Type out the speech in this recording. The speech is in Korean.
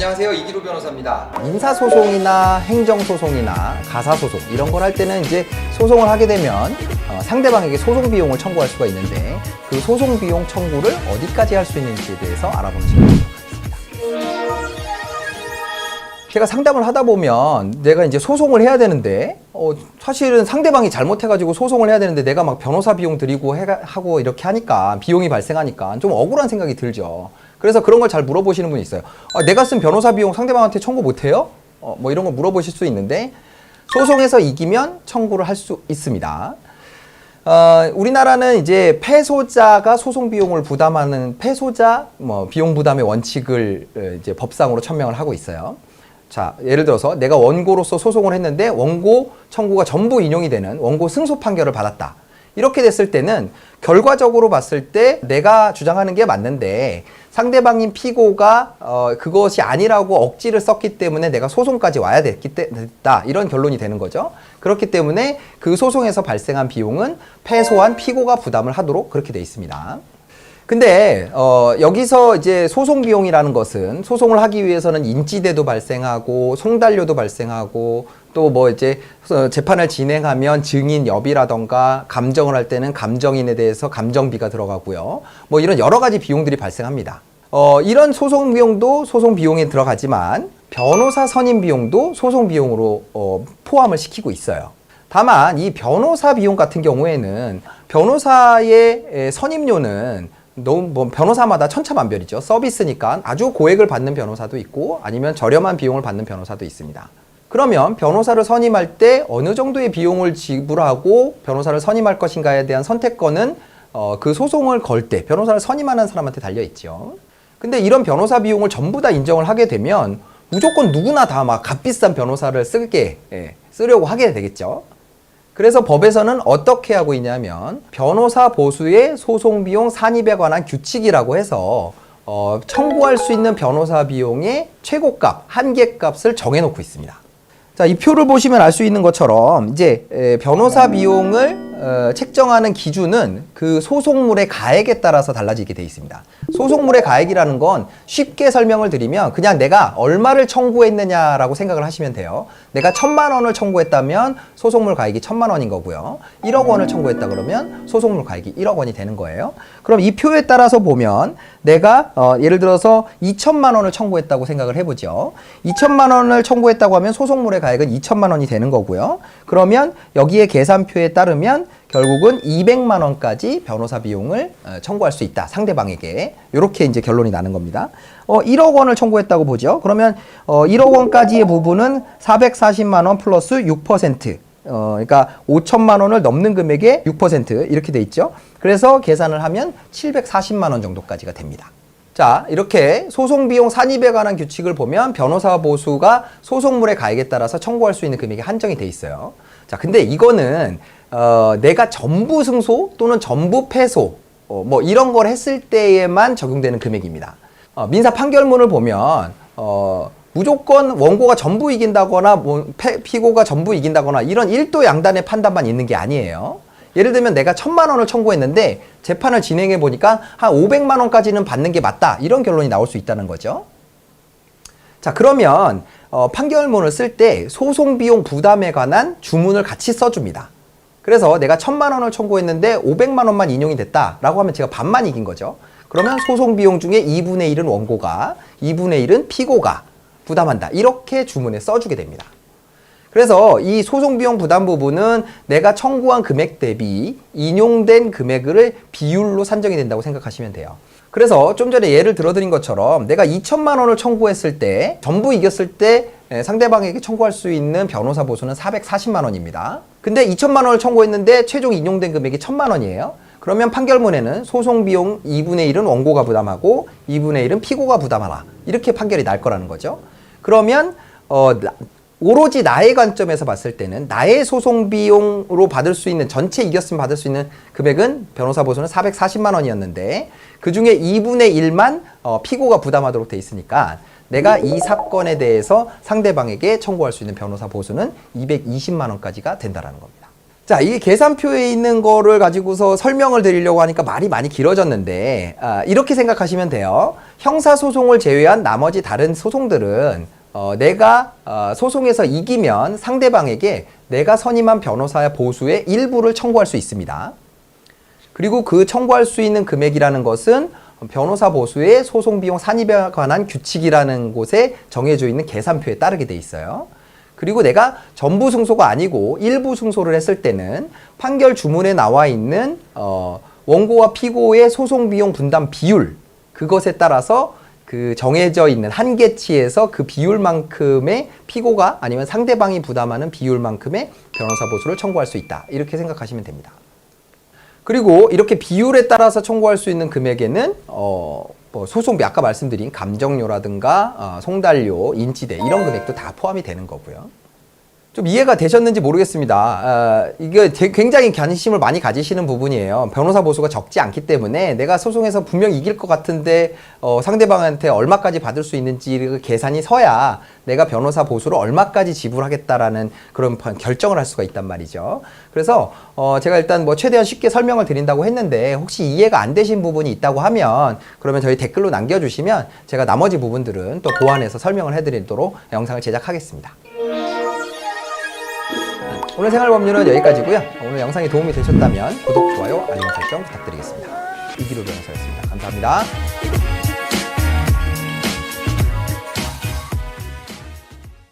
안녕하세요, 이기로 변호사입니다. 민사소송이나 행정소송이나 가사소송 이런 걸 할 때는 이제 소송을 하게 되면 상대방에게 소송 비용을 청구할 수가 있는데 그 소송 비용 청구를 어디까지 할 수 있는지에 대해서 알아보는 시간을 갖도록 하겠습니다. 제가 상담을 하다 보면 내가 이제 소송을 해야 되는데 사실은 상대방이 잘못해가지고 소송을 해야 되는데 내가 막 변호사 비용 들이고 하고 이렇게 하니까 비용이 발생하니까 좀 억울한 생각이 들죠. 그래서 그런 걸 잘 물어보시는 분이 있어요. 내가 쓴 변호사 비용 상대방한테 청구 못해요? 뭐 이런 거 물어보실 수 있는데 소송에서 이기면 청구를 할 수 있습니다. 우리나라는 이제 패소자가 소송 비용을 부담하는 패소자 비용 부담의 원칙을 이제 법상으로 천명을 하고 있어요. 자, 예를 들어서 내가 원고로서 소송을 했는데 원고 청구가 전부 인용이 되는 원고 승소 판결을 받았다. 이렇게 됐을 때는 결과적으로 봤을 때 내가 주장하는 게 맞는데 상대방인 피고가 그것이 아니라고 억지를 썼기 때문에 내가 소송까지 와야 됐다. 이런 결론이 되는 거죠. 그렇기 때문에 그 소송에서 발생한 비용은 패소한 피고가 부담을 하도록 그렇게 돼 있습니다. 근데 여기서 이제 소송 비용이라는 것은 소송을 하기 위해서는 인지대도 발생하고 송달료도 발생하고 또 뭐 이제 재판을 진행하면 증인 여비라던가 감정을 할 때는 감정인에 대해서 감정비가 들어가고요. 뭐 이런 여러 가지 비용들이 발생합니다. 이런 소송 비용도 소송 비용에 들어가지만 변호사 선임 비용도 소송 비용으로 포함을 시키고 있어요. 다만 이 변호사 비용 같은 경우에는 변호사의 선임료는 너무 변호사마다 천차만별이죠. 서비스니까 아주 고액을 받는 변호사도 있고 아니면 저렴한 비용을 받는 변호사도 있습니다. 그러면 변호사를 선임할 때 어느 정도의 비용을 지불하고 변호사를 선임할 것인가에 대한 선택권은 그 소송을 걸 때 변호사를 선임하는 사람한테 달려있죠. 근데 이런 변호사 비용을 전부 다 인정을 하게 되면 무조건 누구나 다 막 값비싼 변호사를 쓰려고 하게 되겠죠. 그래서 법에서는 어떻게 하고 있냐면 변호사 보수의 소송 비용 산입에 관한 규칙이라고 해서 청구할 수 있는 변호사 비용의 최고값, 한계값을 정해놓고 있습니다. 자, 이 표를 보시면 알 수 있는 것처럼 이제 변호사 비용을 책정하는 기준은 그 소송물의 가액에 따라서 달라지게 되어 있습니다. 소송물의 가액이라는 건 쉽게 설명을 드리면 그냥 내가 얼마를 청구했느냐라고 생각을 하시면 돼요. 내가 1,000만 원을 청구했다면 소송물 가액이 1,000만 원인 거고요. 1억 원을 청구했다 그러면 소송물 가액이 1억 원이 되는 거예요. 그럼 이 표에 따라서 보면 내가 예를 들어서 2,000만 원을 청구했다고 생각을 해보죠. 2,000만 원을 청구했다고 하면 소송물의 가액은 2,000만 원이 되는 거고요. 그러면 여기에 계산표에 따르면 결국은 200만 원까지 변호사 비용을 청구할 수 있다. 상대방에게. 이렇게 이제 결론이 나는 겁니다. 1억 원을 청구했다고 보죠. 그러면 1억 원까지의 부분은 440만 원 플러스 6%. 그러니까 5천만 원을 넘는 금액의 6% 이렇게 돼 있죠. 그래서 계산을 하면 740만 원 정도까지가 됩니다. 자, 이렇게 소송비용 산입에 관한 규칙을 보면 변호사 보수가 소송물의 가액에 따라서 청구할 수 있는 금액이 한정이 돼 있어요. 자, 근데 이거는 내가 전부 승소 또는 전부 패소 뭐 이런 걸 했을 때에만 적용되는 금액입니다. 민사 판결문을 보면 무조건 원고가 전부 이긴다거나 피고가 전부 이긴다거나 이런 일도 양단의 판단만 있는 게 아니에요. 예를 들면 내가 1,000만 원을 청구했는데 재판을 진행해 보니까 한 500만 원까지는 받는 게 맞다. 이런 결론이 나올 수 있다는 거죠. 자, 그러면 판결문을 쓸 때 소송비용 부담에 관한 주문을 같이 써줍니다. 그래서 내가 1,000만 원을 청구했는데 500만 원만 인용이 됐다라고 하면 제가 반만 이긴 거죠. 그러면 소송비용 중에 2분의 1은 원고가, 2분의 1은 피고가 부담한다. 이렇게 주문에 써주게 됩니다. 그래서 이 소송비용 부담 부분은 내가 청구한 금액 대비 인용된 금액을 비율로 산정이 된다고 생각하시면 돼요. 그래서 좀 전에 예를 들어드린 것처럼 내가 2,000만 원을 청구했을 때 전부 이겼을 때 상대방에게 청구할 수 있는 변호사 보수는 440만 원입니다. 근데 2,000만 원을 청구했는데 최종 인용된 금액이 1,000만 원이에요. 그러면 판결문에는 소송비용 2분의 1은 원고가 부담하고 2분의 1은 피고가 부담하라. 이렇게 판결이 날 거라는 거죠. 그러면 오로지 나의 관점에서 봤을 때는 나의 소송 비용으로 받을 수 있는 전체 이겼으면 받을 수 있는 금액은 변호사 보수는 440만 원이었는데 그중에 2분의 1만 피고가 부담하도록 돼 있으니까 내가 이 사건에 대해서 상대방에게 청구할 수 있는 변호사 보수는 220만 원까지가 된다라는 겁니다. 자, 이 계산표에 있는 거를 가지고서 설명을 드리려고 하니까 말이 많이 길어졌는데, 이렇게 생각하시면 돼요. 형사소송을 제외한 나머지 다른 소송들은 내가 소송에서 이기면 상대방에게 내가 선임한 변호사의 보수의 일부를 청구할 수 있습니다. 그리고 그 청구할 수 있는 금액이라는 것은 변호사 보수의 소송 비용 산입에 관한 규칙이라는 곳에 정해져 있는 계산표에 따르게 돼 있어요. 그리고 내가 전부 승소가 아니고 일부 승소를 했을 때는 판결 주문에 나와 있는 원고와 피고의 소송 비용 분담 비율, 그것에 따라서 그 정해져 있는 한계치에서 그 비율만큼의 피고가 아니면 상대방이 부담하는 비율만큼의 변호사 보수를 청구할 수 있다. 이렇게 생각하시면 됩니다. 그리고 이렇게 비율에 따라서 청구할 수 있는 금액에는 뭐 소송비, 아까 말씀드린 감정료라든가 송달료, 인지대 이런 금액도 다 포함이 되는 거고요. 좀 이해가 되셨는지 모르겠습니다. 이게 굉장히 관심을 많이 가지시는 부분이에요. 변호사 보수가 적지 않기 때문에 내가 소송에서 분명히 이길 것 같은데 상대방한테 얼마까지 받을 수 있는지 그 계산이 서야 내가 변호사 보수를 얼마까지 지불하겠다라는 그런 결정을 할 수가 있단 말이죠. 그래서 제가 일단 뭐 최대한 쉽게 설명을 드린다고 했는데 혹시 이해가 안 되신 부분이 있다고 하면 그러면 저희 댓글로 남겨주시면 제가 나머지 부분들은 또 보완해서 설명을 해드리도록 영상을 제작하겠습니다. 오늘 생활법률은 여기까지고요. 오늘 영상이 도움이 되셨다면 구독, 좋아요, 알림 설정 부탁드리겠습니다. 이기로 변호사였습니다. 감사합니다.